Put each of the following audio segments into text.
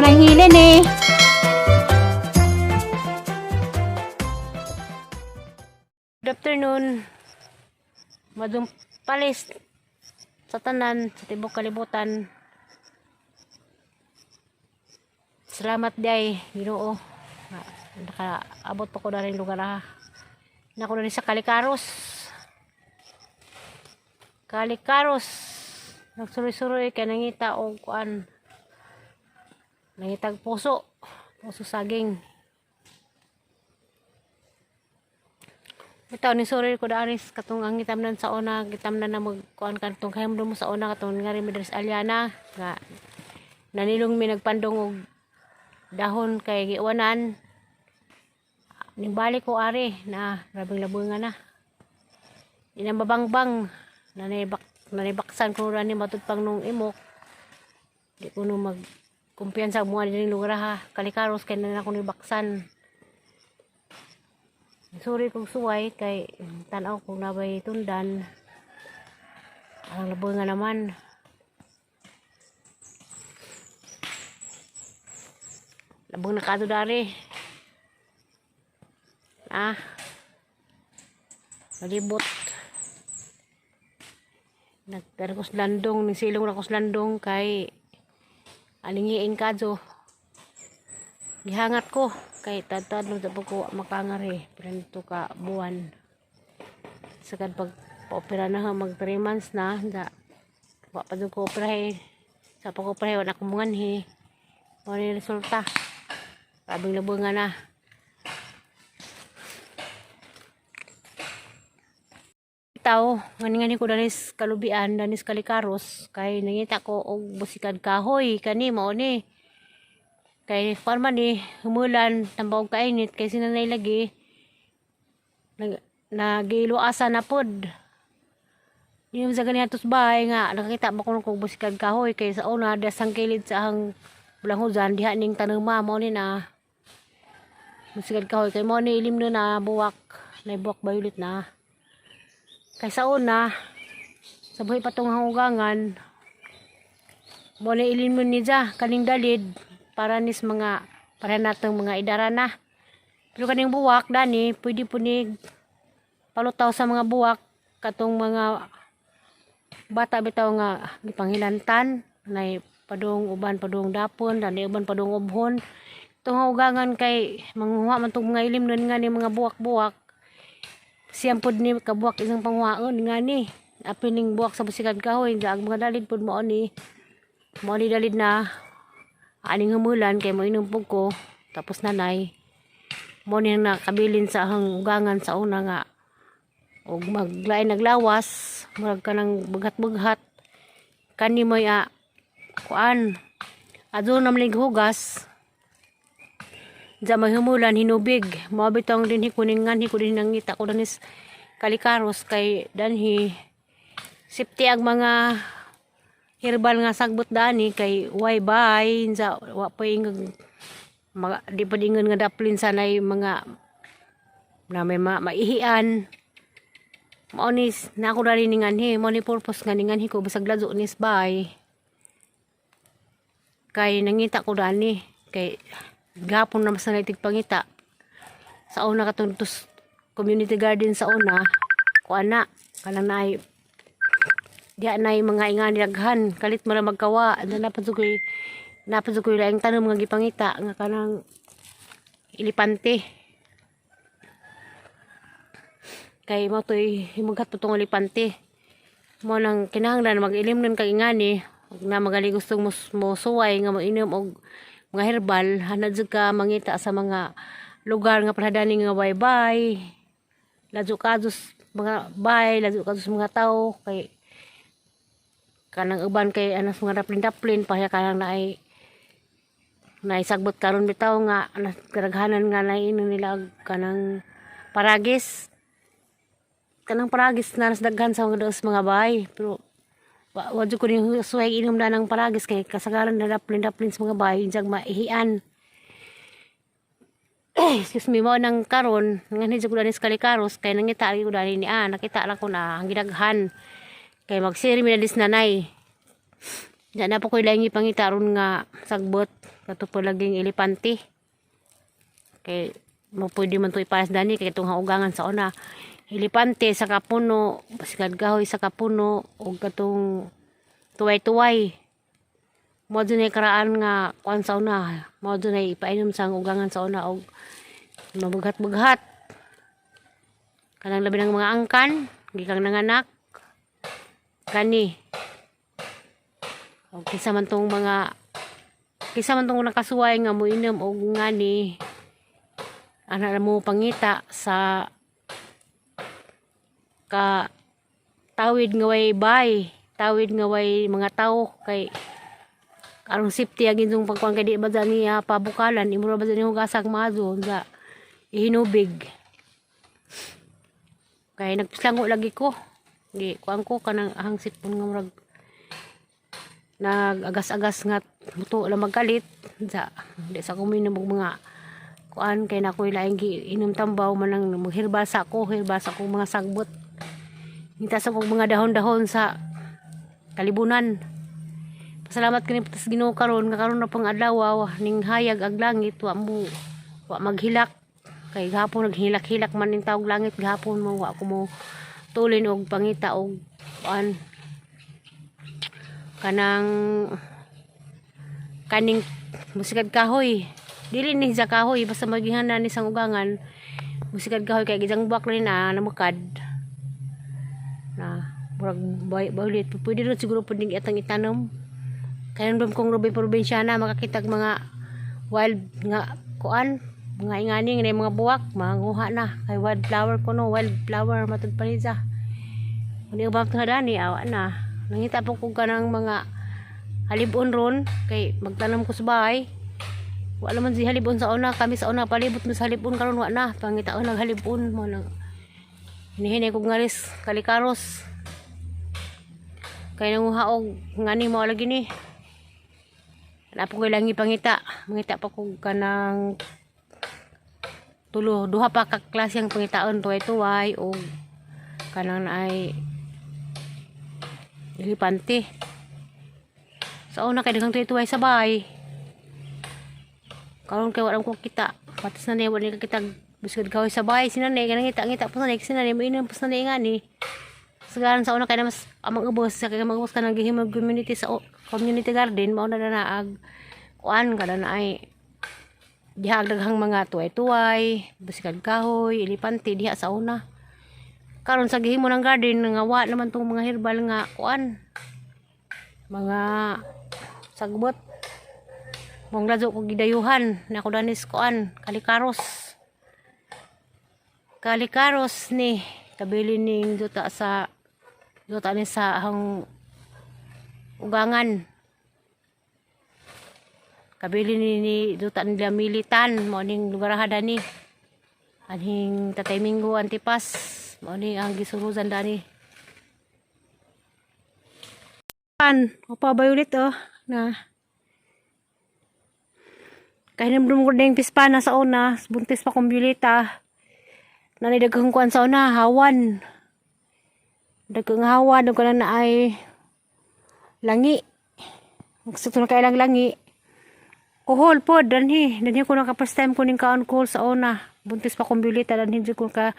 lang hilin eh. Good afternoon. Madung palis sa tanan, sa tibok kalibutan. Salamat day, Ginoo. Nakaabot pa ko na rin lugar ha. Nako na rin sa Kalikaros. Nagsuroy-suroy kaya nangita o kuan. Nangitag puso saging. Bitaw ni sorry ko daris katong ang gitamnan sa una, gitamnan na magkuan katong kahimdom mo sa una katong nga rin Medres Aliana nga nanilong mi nagpandong og dahon kay giiwanan. Nimbalik ko ari na grabing labungan na. Inang babangbang nanibaksan ko rin ni matud pang nung imok. Di ko no magkumpiyansa mo din lugar ha. Kalikaros kay na ako nibaksan. Sorry kung suway kay tanaw kung nabay tundan. Ang labungan naman. Labong na kato dari. Malibot. Nagkarakos landong, ni silong rakos landong kay alingiin kadso. Gihangat ko kay tatad no tapos ko makangari pinto ka buwan. Sakad pag opera na mag 3 months na da. Wa pa ko operahe. Sa pag operahe wala ko munganhi. Mo ni resulta. Kabing labungan na. Tao ngani ko danis kalubian danis Kalikaros kay nangita ko og busikad kahoy kani mao ni kay farma ni humulan tambawog kainit kay sinanay lagi nagiluasa na pod yung sa ganihatos bahay nga nakakita ba ko og busikad kahoy kay sa una dasang kilid sa ang bulanghudan diha ning tanuma mao ni na busikad kahoy kay mao ni ilim na buwak violet na. Kaysa una, sa buhay patong hangugangan, muna ilin mo niya, kaning dalid, para nis mga, para natong mga idara na. Pero kaning buwak, dani, pwede po ni palutaw sa mga buwak, katong mga bata bitaw nga, gipanghilantan, na padung uban, padung dapon, dani uban, padung ubhon. Itong hangugangan kay, manguha man itong mga ilim nun nga ni mga buwak-buwak, siyang pod ni kabuwak isang pangwaon nga ni apining buwak sa busikad kahoy ang mga dalid pod mo ni dalid na aning humulan kay mo inom pug ko tapos nanay mo ni nakabilin sa hanggangan sa una nga og maglain naglawas murag ka nang bughat-bughat kani mo kuan adto namlig hugas sa may humulan hinubig mo bitong din hikuningan hikudin nangita ko danis Kalikaros kay danhi safety ang mga herbal nga sagbot dani kay way bay sa wa pa ingag di pa dingon nga daplin sanay mga na may maihian mo ni nako dali ningan hi mo ni purpose nga ningan hi ko basag lazo nis bay kay nangita ko dani kay gapon na mas nalitig pangita sa una katong community garden sa una kuana kanang naay diha naay mga ingani daghan kalit mara magkawa napadsugoy laing tanom nga gipangita nga kanang ilipante kay mo toy himughat putong ilipante mo nang kinahanglan mag-ilim nun kag ingani na magali gustong mo suway nga mo inom og mga herbal hanad jud ka mangita sa mga lugar nga parhadani nga baybay ladyo kadus mga bay ladyo kadus mga tao kay kanang uban kay anas mga daplin pahiya kanang naay sagbot karon bitaw nga karaghanan nga nainom nila kanang paragis na daghan sa mga bay pero wadyo ko rin suway inom na ng paragis kay kasagaran na daplin sa mga bahay diyang maihian. Excuse me mo nang karon nga ni jud danis Kalikaros kay nangita ko dali ni nakita lang ko na ang gidaghan kay magsiri mi na dis nanay. Diyan na po ko ilang ipangita ron nga sagbot kato palaging elepante. Kay mo pwede man to ipares dani kay itong haugangan sa una. Elepante sa kapuno, basikad kahoy sa kapuno ug katong tuway-tuway. Mo dunay karaan nga kuan sa una. Mo dunay ipainom sa ugangan sa una og mabughat-bughat. Kanang labi ng mga angkan, gikang nanganak. Kani. Og kisa man tong nakasuway nga mo inom og ngani ana mo pangita sa ka tawid nga way bay, tawid nga way mga tao kay karong safety agin yung pagkuhan kay di ba dyan niya pabukalan imo ra ba dyan yung hugasag mazo nga ihinubig kay nagpislango lagi ko di kuan ko kanang ahang sipon nga murag nag-agas-agas nga muto lang magkalit sa di sa kuminom og mga kuan kay nakoy laing inom tambaw manang maghirbasa ko mga sagbot hintas ako mga dahon-dahon sa kalibunan. Pasalamat kini patas Ginoo karon nga karon na pang adlaw ning hayag ag langit wa maghilak kay gahapon naghilak-hilak man ning taog langit gahapon mo wa ko mo tulin og pangita og kuan kaning musikad kahoy dili ni sa kahoy basta magihanda ni sang ugangan musikad kahoy kay gijang buwak rin na namukad na murag baulit pwede rin siguro pwedeng itang itanom kaya nandun kong probinsyana makakitag mga wild nga kuan mga ingani nga mga buwak manguha na kay wild flower matod pa niya hindi ba ito hadani awa na nangita po ko kanang mga halibon ron kay magtanam ko sa bahay wala man si halibon sa una kami sa una palibot mo sa halibon karon wa na pangitaon ng halibon mo nang hinihinay kong ngaris kalikaros kaya nanguhaog ngani mo lagi ni wala po kailang ipangita mangita pa kong kanang duha pa kaklase ang pangitaon tuway-tuway o kanang ay elepante sa una kay daghang tuway-tuway sa bahay karon kay wala ko kita patas na niya wala kita biskod kahoy sa bahay sinanay kanang ngita po sanay sinanay mo inom po sanay nga ni sagaran sa una kay na mas amang ubos sa kay mag-ubos ka ng gihimog community sa community garden mao na naag kuan kada na ay diha daghang mga tuway-tuway biskod kahoy elepante diha sa una karon sa gihimo ng garden nga wa naman tong mga herbal nga kuan mga sagbot mong lazo ko gidayuhan na ako danis kuan kalikaros ni kabili ning duta ni sa hang ugangan kabili ni duta nila militan mo ning lugar hadani anhing Tatay Mingo Antipas mo ni ang gisuruzan dani opa violet na kahinamdum ko na yung pispana sa una buntis pa kong violeta nanidaghang kuan sa una hawan daghang hawan ko na ay langi gusto na kailang langi kuhol po danhi ko na ka first time ko ning kaon kuhol sa una buntis pa kong violeta danhi ko ka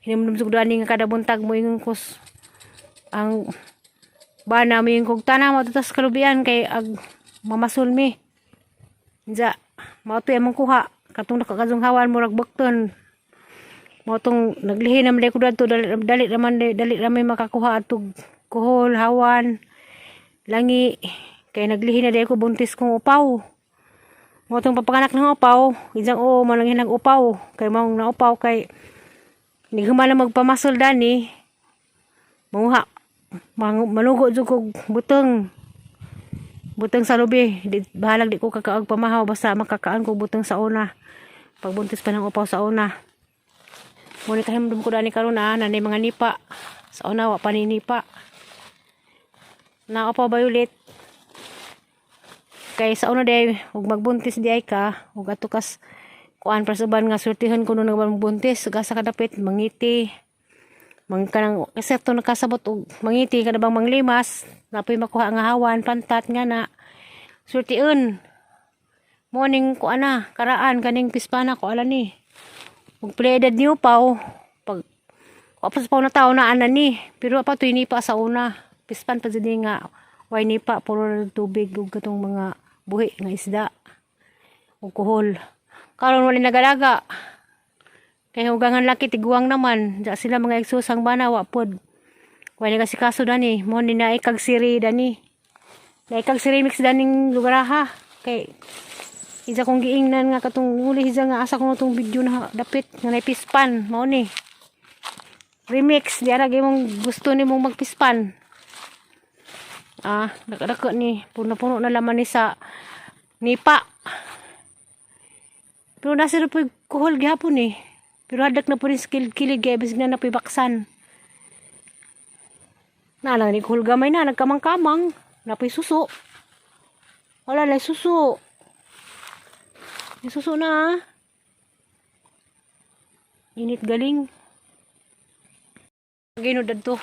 hinamdum jud dani nga kada buntag mo ingon kos ang bana mo yung kog tanah mo tas kalubian kay ag mamasul mi ja mao to among kuha katong nakakazong hawan murag bakton mao tong naglihi na man ko dadto dali raman makakuha atog kuhol hawan langi kay naglihi na ko buntis kong upaw mao tong papanganak ng upaw isang manangin ng upaw kay mao na upaw kay nighuman na magpamasul dani manguha malugo jud kog buteng sa lubi bahalag di ko kakaag pamahaw basta makakaan ko buteng sa una pagbuntis pa ng upaw sa una muna kahimdum ko dani karon nanay mga nipa sa una wa pa ni nipa na upaw violet kay sa una day ug magbuntis di ay ka ug atukas kuan prasuban nga surtihan kuno nga magbuntis gasa kadapit mangiti kanang eksepto nakasabot og mangiti kada bang manglimas napoy makuha nga hawan pantat nga na surtiun Morning ko ana, karaan kaning pispana ko ala ni. Ug edad niyo paw pag kapos pa na tao na ana ni. Pero apa to ini pa sa una. Pispan pa jud nga way ni pa puro tubig ug katong mga buhi nga isda. Ug kuhol. Karon wala nagalaga. Kay hugangan laki tiguang naman. Diya sila mga eksusang bana wa pod. Way nagasikaso dani, mo ni na ikag siri dani. Na ikag siri mix daning lugaraha. Kay isa kong giingnan nga katong uli hiza nga asa ko tong video na dapit nga pispan mao ni. Remix di ara mong gusto nimong magpispan. Dako ni puno-puno na laman ni sa nipa. Pero nasa po kuhol gihapon ni. Pero hadak na po rin kilig kaya bisig na napoy baksan. Nalang ni kuhol gamay na nagkamang-kamang napoy suso. Wala lang suso. Suso na. Init galing. Ginudad to.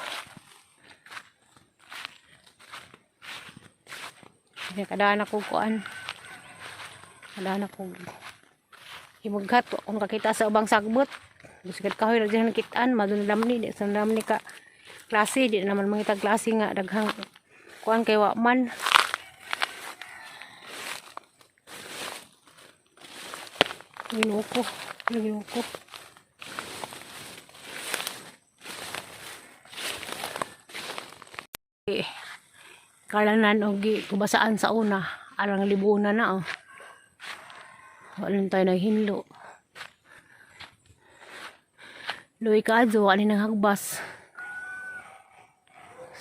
Kadaan ako kuan. Kadaan ako himughat kung kakita sa ubang sagbot. Bisigad kahoy ra dihan kitaan madunam ni sa ndam ni ka klase di naman mangita klase nga daghang kuan kay wa man. Ginoko. Kalanan og kubasaan sa una, arang libunan na Wala tayo naghinlo. Luwi ka adyo, wala nang hagbas.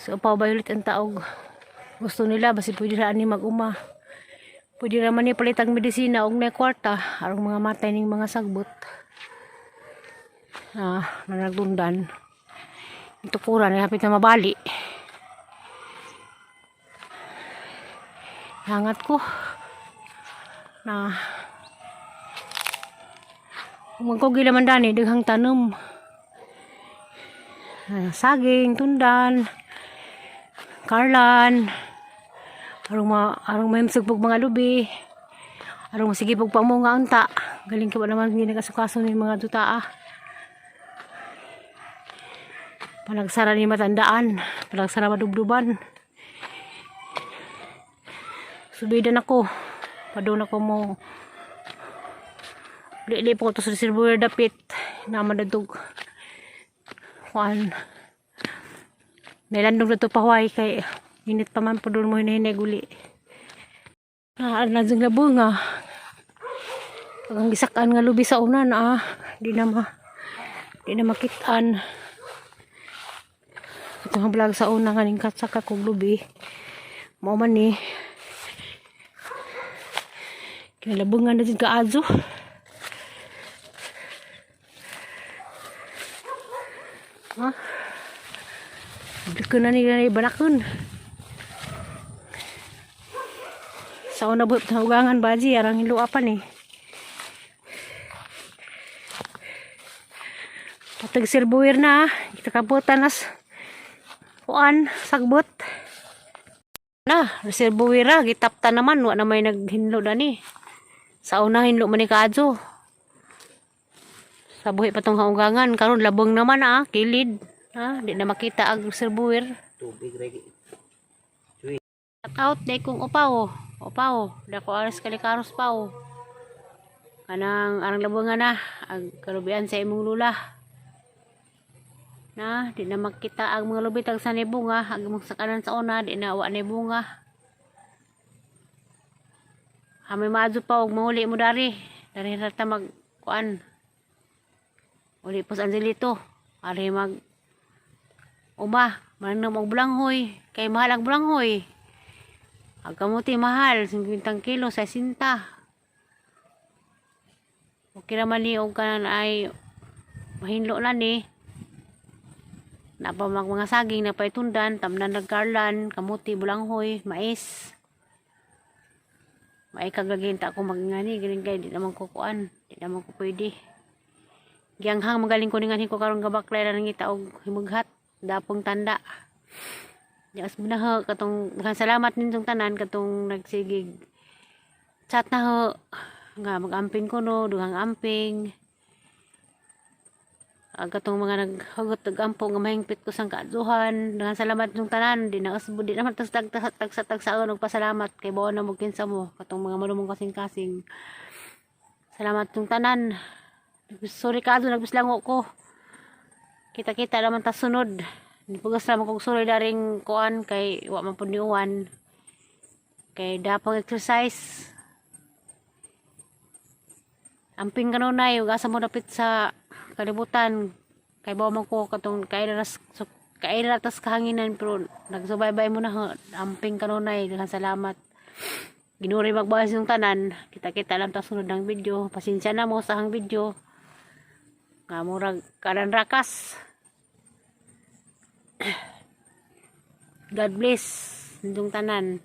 So pa violet ang taog. Gusto nila basi pwede ra ani mag-uma. Pwede naman ni palitang medisina og may kwarta arang mga matay ning mga sagbot. Nanagdundan. Ito kura na hapit na mabali. Hangat ko na magkogi naman dani daghang tanom. Saging, tundan, karlan. Arong mahimsog pag mga lubi. Arong sige pag pamunga unta. Galing ka ba naman hindi nagasukaso ng mga duta Panagsara ni matandaan. Panagsara madubduban. Subidan ako. Padun ako mo. Lili po ito sa reservoir dapit. Naman na ito. Kuan. Nilandong na ito pahuay kay init pa man po doon mo hinahinay guli. Nadjeng labo nga. Pag ang gisakan nga lubi sa unan di na makitaan. Ito ang vlog sa una nga ning katsaka kong lubi. Mao man ni. Kinalabungan na din ka adzo. Dito na nila ibanakon. Sa una buhat na ugangan baji, arang hilua pa ni. Patag sirbuir na, kita kabutan as kuan, sagbot. Sirbuir na, gitapta naman, wa na may naghinlo na ni. Sa una hinlo man ni kaadso. Sa buhi patong haugangan, karon labong naman kilid. Di na makita ang sirbuir. Tubig lagi. Cut out day kong upaw. Dako aras kalikaros paw. Kanang arang labungan na ang kalubian sa imong lula. Di na makita ang mga lubi tag sa bunga, ang imong sakanan sa una di na wa ni bunga. May maadyo pa og mahuli mo dari rata mag kuan. Uli pos Angelito. Ari mag manang og bulanghoy. Kay mahal ang bulanghoy. Ang kamuti mahal, 50 kilo sa sinta. Okay naman ni og kanan ay mahinlo na ni. Napamag mga saging na paitundan, tamnan nagkarlan, kamuti, bulanghoy, mais. Maikag lagi ta ako magngani, galing kay di naman ko kuan, di naman ko pwede. Gianghang magaling ko ningan ko karong gabaklay ra nangita og himughat, dapong tanda. Dias binaha katong salamat ninyong tanan katong nagsigig chat na ho nga magamping ko no dugang amping agatong mga naghugot ampong nga mahingpit ko sang kaadzuhan dengan salamat yung tanan di na usbo di naman tas tagsa og pasalamat kay bawo na mo kinsa mo katong mga malumong kasing-kasing salamat yung tanan sorry kaadto nagbislango ko kita-kita naman ta sunod di pugas naman kog sorry daring kuan kay wa man pud niuwan kay dapang exercise amping kanunay ug asa mo dapit sa kalibutan kay bawo man ko katong kairatas kahanginan pero nagsubaybay mo na amping kanunay daghang salamat ginuri magbawas yung tanan kita-kita lang ta sunod ng video pasensya na mo sa hang video nga murag karan rakas God bless ndong tanan.